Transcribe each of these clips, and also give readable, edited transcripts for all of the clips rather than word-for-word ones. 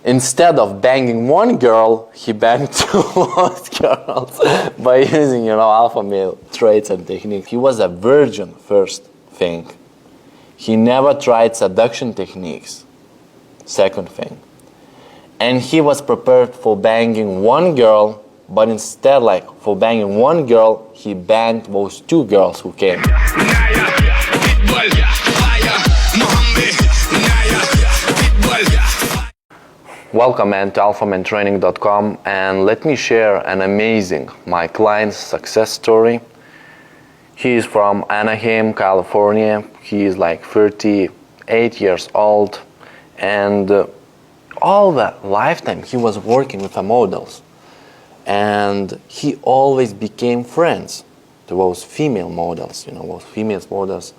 instead of banging one girl, he banged two girls by using, you know, alpha male traits and techniques. He was a virgin, first thing. He never tried seduction techniques, second thing. And he was prepared for banging one girl, but instead, like, for banging one girl, he banged those two girls who came. Welcome, man, to Alphamantraining.com, and let me share an amazing, my client's success story. He is from Anaheim, California. He is like 38 years old, and all the lifetime he was working with the models, and he always became friends to those female models. You know, those female models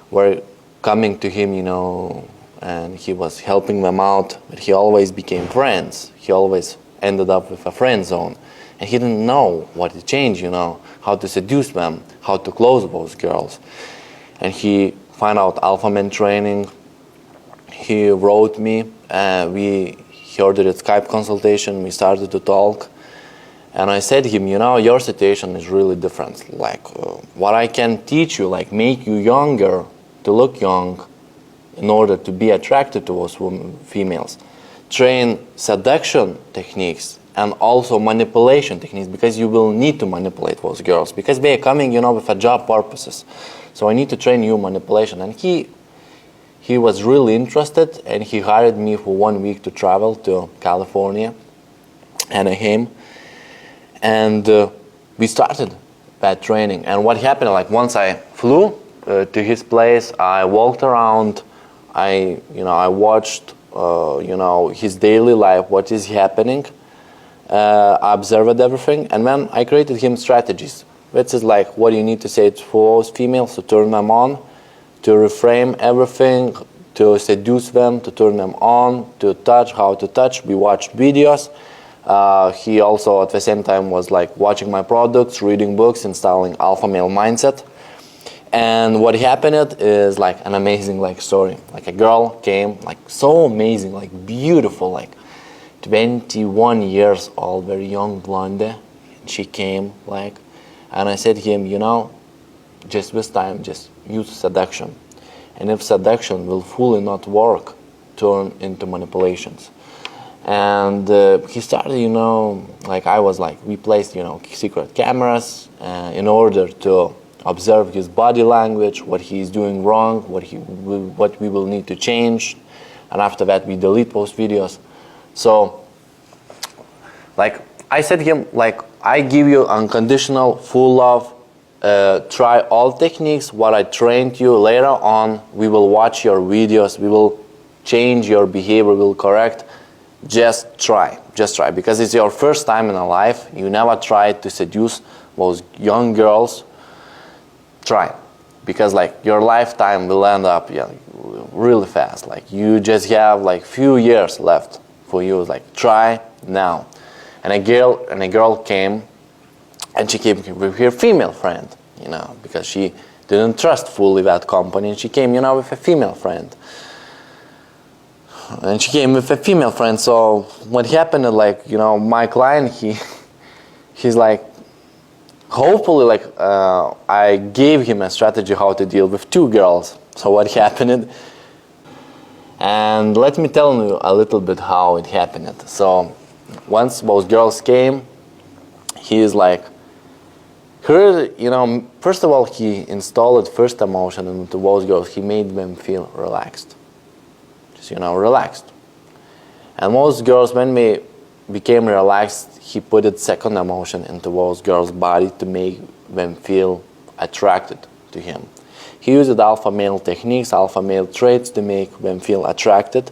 were coming to him, you know, and he was helping them out, but he always became friends. He always ended up with a friend zone, and he didn't know what to change, you know, how to seduce them, how to close those girls. And he found out Alphamantraining. He wrote me, he ordered a Skype consultation, we started to talk, and I said to him, you know, your situation is really different. Like, what I can teach you, like, make you younger, to look young, in order to be attracted to those females. Train seduction techniques and also manipulation techniques, because you will need to manipulate those girls, because they are coming, you know, with a job purposes. So I need to train you manipulation. And he was really interested, and he hired me for 1 week to travel to California, Anaheim, and we started that training. And what happened, like, once I flew to his place, I walked around, I watched, you know, his daily life, what is happening, I observed everything, and then I created him strategies. Which is like what you need to say for those females to turn them on, to reframe everything, to seduce them, to turn them on, to touch, how to touch. We watched videos. He also at the same time was like watching my products, reading books, installing alpha male mindset. And what happened is like an amazing like story. Like a girl came, like so amazing, like beautiful, like 21 years old, very young blonde. She came like, and I said to him, you know, just this time, just use seduction. And if seduction will fully not work, turn into manipulations. And he started, you know, like I was like, we placed, you know, secret cameras in order to observe his body language, what he's doing wrong, what we will need to change. And after that, we delete those videos. So, like, I said to him, like, I give you unconditional, full love, try all techniques, what I trained you. Later on, we will watch your videos, we will change your behavior, we will correct. Just try, because it's your first time in a life. You never tried to seduce those young girls. Try, because like your lifetime will end up really fast. Like you just have like few years left for you. Like try now. And a girl came, and she came with her female friend, you know, because she didn't trust fully that company, and she came, you know, with a female friend. And she came with a female friend. So what happened, like, you know, my client, he's like, hopefully, like, I gave him a strategy how to deal with two girls. So what happened, and let me tell you a little bit how it happened. So once those girls came, he is like, you know, first of all, he installed first emotion into those girls. He made them feel relaxed, just, you know, relaxed. And most girls, when they became relaxed, he put it second emotion into those girls' body to make them feel attracted to him. He used alpha male techniques, alpha male traits to make them feel attracted.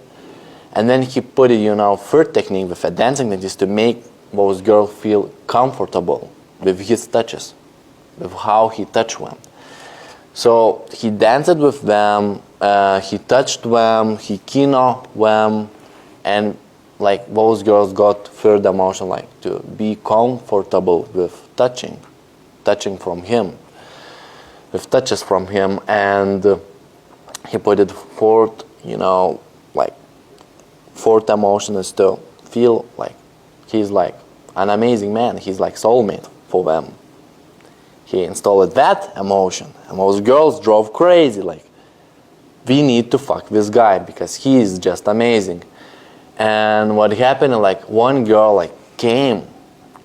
And then he put it, you know, third technique with a dancing technique to make those girls feel comfortable with his touches, with how he touched them. So he danced with them, he touched them, he kino them, and like those girls got third emotion, like to be comfortable with touching from him, with touches from him. And he put it fourth, you know, like fourth emotion is to feel like he's like an amazing man. He's like soulmate for them. He installed that emotion, and those girls drove crazy. Like, we need to fuck this guy because he is just amazing. And what happened? Like, one girl like came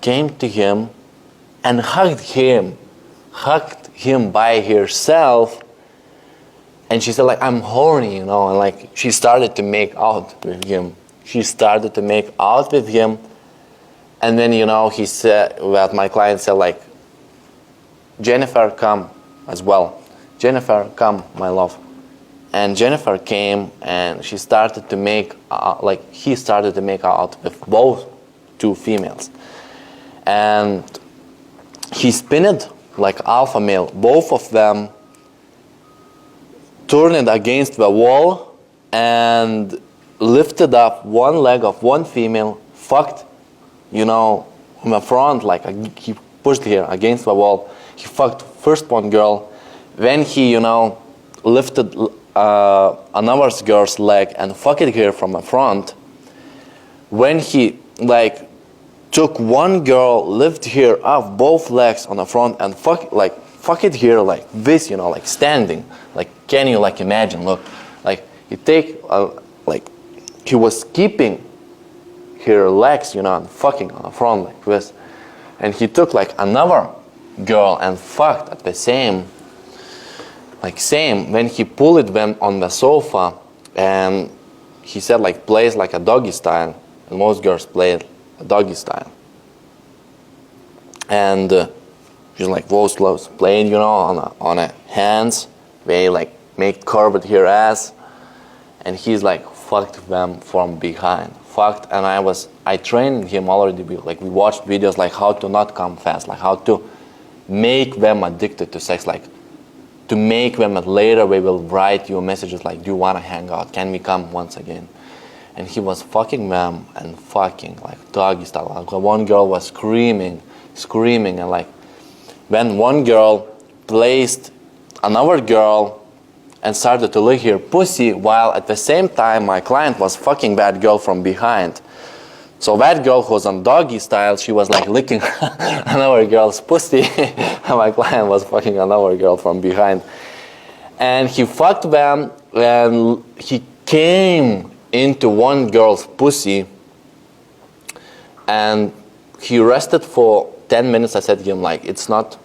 to him and hugged him by herself. And she said like, I'm horny, you know, and like she started to make out with him. And then, you know, he said, that my client said like, Jennifer, come as well. Jennifer, come, my love. And Jennifer came, and she started to make, he started to make out with both two females. And he spinned like alpha male. Both of them turned against the wall and lifted up one leg of one female, fucked, you know, from the front, like he pushed her against the wall. He fucked first one girl, then he, you know, lifted another girl's leg and fucked her from the front. When he like took one girl, lifted her up both legs on the front and fucked her like this, you know, like standing. Like, can you like imagine? Look, like he was keeping her legs, you know, and fucking on the front like this. And he took like another girl and fucked at the same. When he pulled them on the sofa, and he said like plays like a doggy style, and most girls played a doggy style. And she's like those clothes playing, you know, on a hands. They like make curved her ass, and he's like fucked them from behind. Fucked, and I trained him already. Like we watched videos like how to not come fast, like how to make them addicted to sex, like to make them later they will write you messages like, do you want to hang out? Can we come once again? And he was fucking them and fucking like doggy style. Like one girl was screaming, and like when one girl placed another girl and started to lick her pussy, while at the same time my client was fucking that girl from behind. So that girl who was on doggy style, she was like licking another girl's pussy, and my client was fucking another girl from behind. And he fucked them, and he came into one girl's pussy, and he rested for 10 minutes. I said to him like, it's not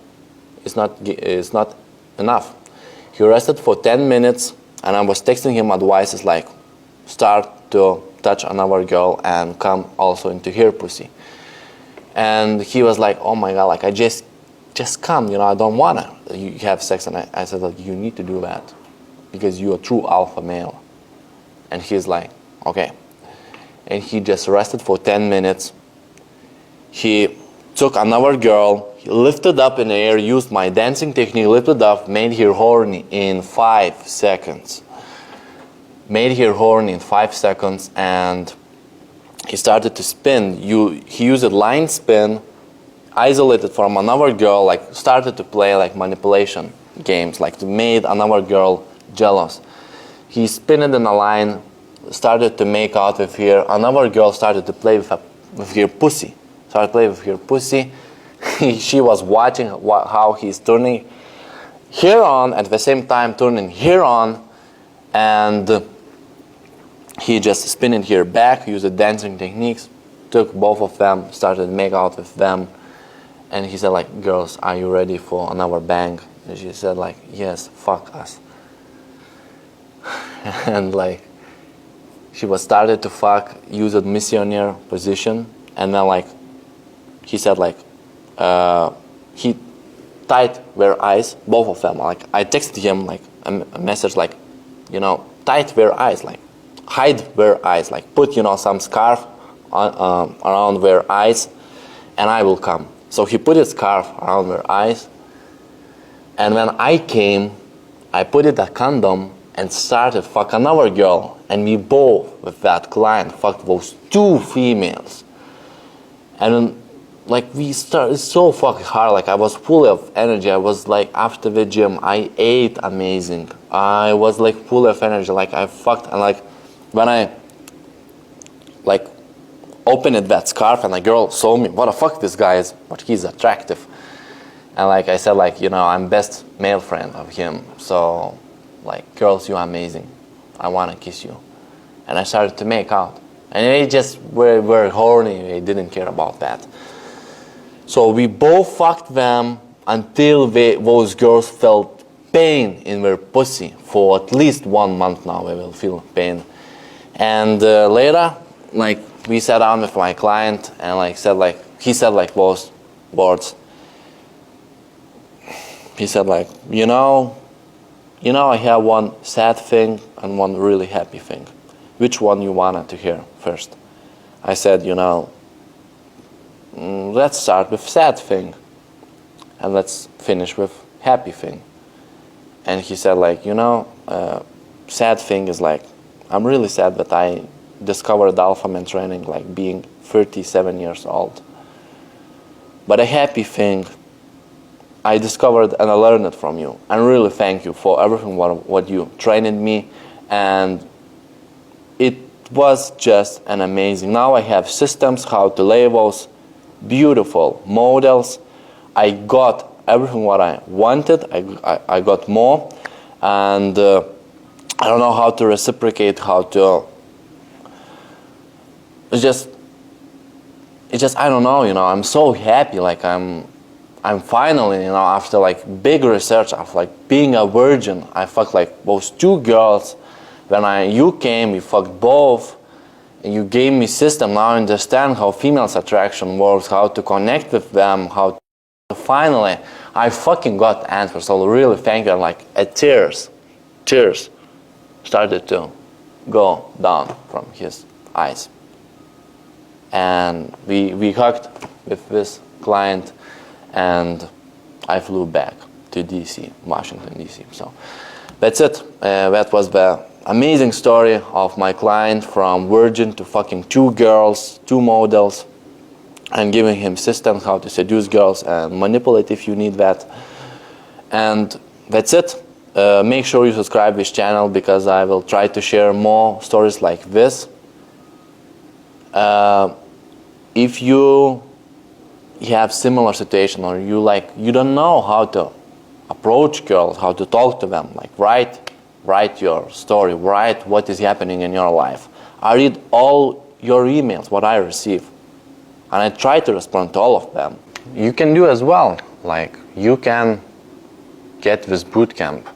enough. He rested for 10 minutes, and I was texting him advices like, start to touch another girl and come also into her pussy. And he was like, oh my God, like I just come, you know, I don't wanna you have sex. And I said like, you need to do that because you're a true alpha male. And he's like, okay. And he just rested for 10 minutes. He took another girl, he lifted up in the air, used my dancing technique, lifted up, made her horny in 5 seconds. Made her horny in 5 seconds, and he started to spin. He used a line spin, isolated from another girl, like started to play like manipulation games, like to made another girl jealous. He spinned in a line, started to make out with her. Another girl started to play with her pussy. Started playing with her pussy. She was watching how he's turning her on, at the same time turning her on, and he just spinning her back, used the dancing techniques, took both of them, started to make out with them. And he said like, girls, are you ready for another bang? And she said like, yes, fuck us. And like, she was started to fuck, use a missionary position. And then like, he said like, he tied their eyes, both of them. Like I texted him like a message like, you know, tied their eyes, like hide their eyes, like put, you know, some scarf on, around their eyes, and I will come. So he put a scarf around their eyes, and when I came, I put it a condom and started fuck another girl, and we both with that client fucked those 2 females. And like we started so fucking hard, like I was full of energy. I was like, after the gym I ate amazing. I was like full of energy, like I fucked. And like when I opened that scarf and a girl saw me. What the fuck, this guy is, but he's attractive. And like I said, like, you know, I'm best male friend of him. So like, girls, you're amazing. I want to kiss you. And I started to make out. And they just were horny. They didn't care about that. So we both fucked them until those girls felt pain in their pussy. For at least 1 month now, they will feel pain. And later, like, we sat down with my client and like said, like, he said like those words. He said like, you know, I have one sad thing and one really happy thing. Which one you wanted to hear first? I said, you know, let's start with sad thing and let's finish with happy thing. And he said like, you know, sad thing is like, I'm really sad that I discovered Alphamantraining like being 37 years old. But a happy thing, I discovered and I learned it from you. And really thank you for everything what you trained me. And it was just an amazing. Now I have systems how to lay those beautiful models. I got everything what I wanted. I got more. And I don't know how to reciprocate, how to... It's just, I don't know, you know, I'm so happy, like I'm finally, you know, after like big research, after like being a virgin, I fucked like those 2 girls. When you came, we fucked both, and you gave me system. Now I understand how females attraction works, how to connect with them, how to finally, I fucking got answers. So really thank you, and like tears started to go down from his eyes. And we hugged with this client, and I flew back to DC, Washington, DC. So that's it. That was the amazing story of my client from virgin to fucking 2 girls, 2 models, and giving him systems how to seduce girls and manipulate if you need that. And that's it. Make sure you subscribe this channel because I will try to share more stories like this. If you have similar situation or you don't know how to approach girls, how to talk to them, like write your story, write what is happening in your life. I read all your emails, what I receive, and I try to respond to all of them. You can do as well, like you can get this boot camp.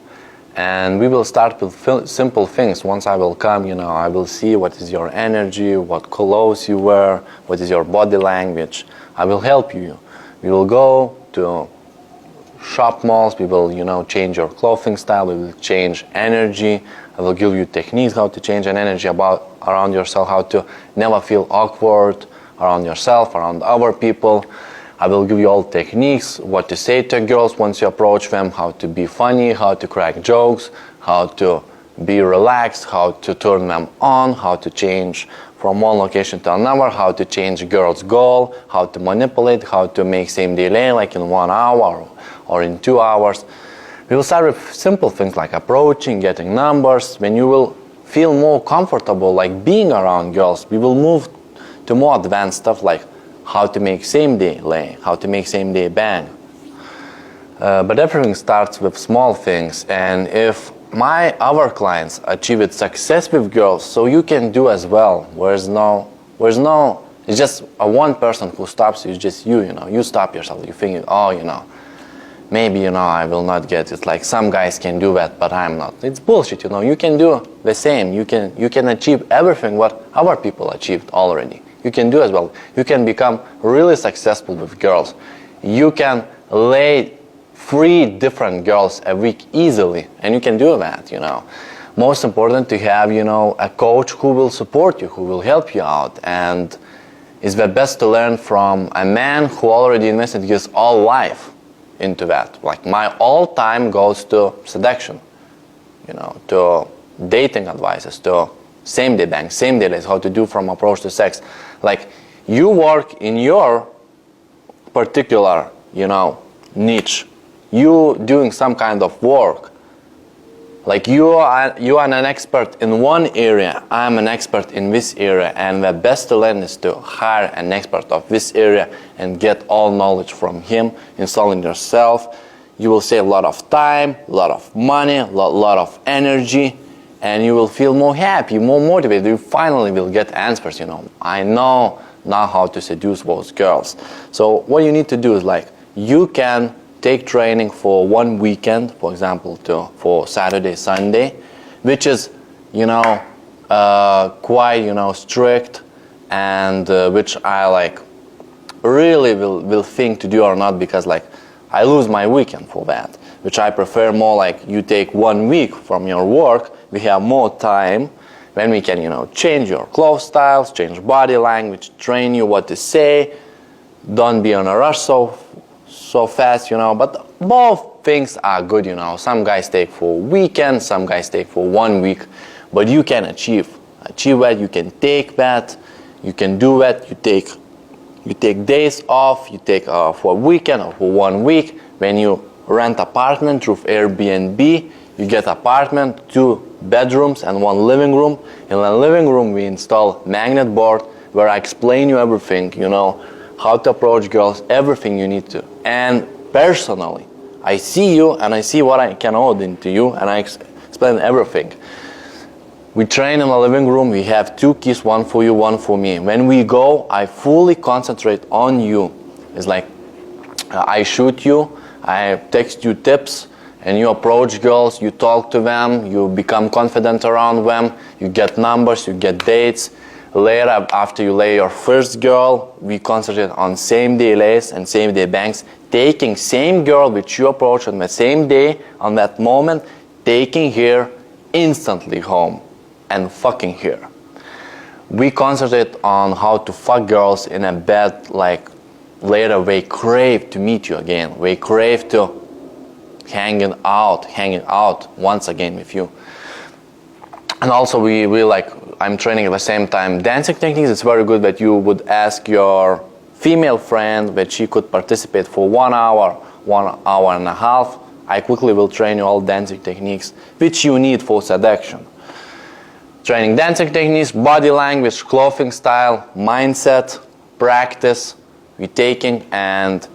And we will start with simple things. Once I will come, you know, I will see what is your energy, what clothes you wear, what is your body language. I will help you. We will go to shop malls. We will, you know, change your clothing style. We will change energy. I will give you techniques how to change an energy around yourself, how to never feel awkward around yourself, around other people. I will give you all techniques, what to say to girls once you approach them, how to be funny, how to crack jokes, how to be relaxed, how to turn them on, how to change from one location to another, how to change a girl's goal, how to manipulate, how to make same delay like in 1 hour or in 2 hours. We will start with simple things like approaching, getting numbers. When you will feel more comfortable like being around girls, we will move to more advanced stuff like how to make same-day lay, how to make same-day bang. But everything starts with small things, and if my other clients achieved success with girls, so you can do as well. It's just one person who stops you, it's just you know, you stop yourself, you think, oh, you know, maybe, you know, I will not get it, like some guys can do that, but I'm not. It's bullshit, you know, you can do the same, you can achieve everything what other people achieved already. You can do as well. You can become really successful with girls. You can lay 3 different girls a week easily, and you can do that, you know. Most important to have, you know, a coach who will support you, who will help you out, and it's the best to learn from a man who already invested his whole life into that. Like my all time goes to seduction, you know, to dating advices, to same-day bang, same-day lays, how to do from approach to sex. Like, you work in your particular, you know, niche. You doing some kind of work. Like you are an expert in one area, I'm an expert in this area, and the best talent is to hire an expert of this area and get all knowledge from him, installing yourself. You will save a lot of time, a lot of money, a lot of energy, and you will feel more happy, more motivated. You finally will get answers, you know. I know now how to seduce those girls. So what you need to do is, like, you can take training for one weekend, for example, for Saturday, Sunday, which is, you know, quite, you know, strict, and which I like really will think to do or not, because like I lose my weekend for that, which I prefer more like you take 1 week from your work. We have more time when we can, you know, change your clothes styles, change body language, train you what to say. Don't be on a rush so fast, you know, but both things are good, you know. Some guys take for a weekend, some guys take for 1 week, but you can achieve that, you can take that, you can do that. You take days off, you take for a weekend or for 1 week. When you rent apartment through Airbnb, you get apartment, 2 bedrooms and 1 living room. In the living room we install magnet board where I explain you everything, you know, how to approach girls, everything you need to. And personally, I see you and I see what I can hold into you, and I explain everything. We train in the living room, we have 2 keys, 1 for you, 1 for me. When we go, I fully concentrate on you. It's like I shoot you, I text you tips, and you approach girls, you talk to them, you become confident around them, you get numbers, you get dates. Later, after you lay your first girl, we concentrate on same-day lays and same-day bangs, taking same girl which you approach on the same day, on that moment, taking her instantly home and fucking her. We concentrate on how to fuck girls in a bed, like later they crave to meet you again. They crave to hanging out once again with you. And also we like, I'm training at the same time dancing techniques. It's very good that you would ask your female friend that she could participate for 1 hour, 1 hour and a half. I quickly will train you all dancing techniques which you need for seduction. Training dancing techniques, body language, clothing style, mindset, practice, we taking, and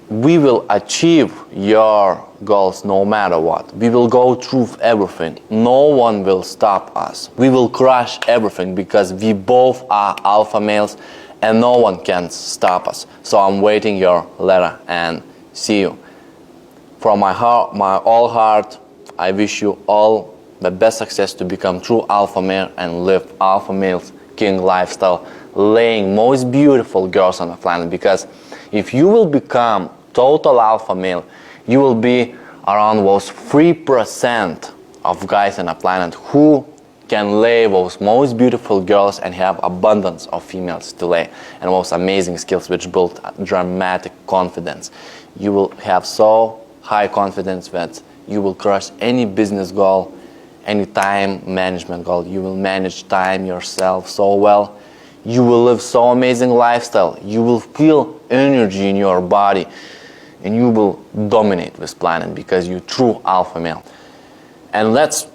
we will achieve your goals no matter what. We will go through everything. No one will stop us. We will crush everything because we both are alpha males and no one can stop us. So I'm waiting your letter and see you. From my heart, my all heart, I wish you all the best success to become true alpha male and live alpha male's king lifestyle, laying most beautiful girls on the planet. Because if you will become total alpha male, you will be around those 3% of guys on the planet who can lay those most beautiful girls and have abundance of females to lay, and those amazing skills which build dramatic confidence. You will have so high confidence that you will crush any business goal, any time management goal. You will manage time yourself so well. You will live so amazing lifestyle. You will feel energy in your body, and you will dominate this planet because you're true alpha male. And let's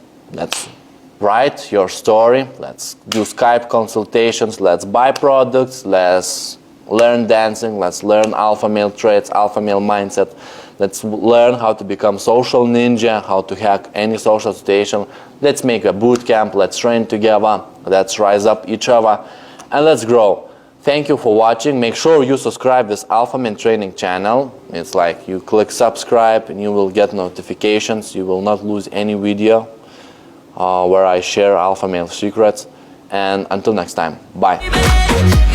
write your story. Let's do Skype consultations. Let's buy products. Let's learn dancing. Let's learn alpha male traits, alpha male mindset. Let's learn how to become social ninja, how to hack any social situation. Let's make a boot camp. Let's train together. Let's rise up each other, and let's grow. Thank you for watching. Make sure you subscribe this Alphamantraining channel. It's like you click subscribe and you will get notifications. You will not lose any video where I share alpha male secrets. And until next time, bye.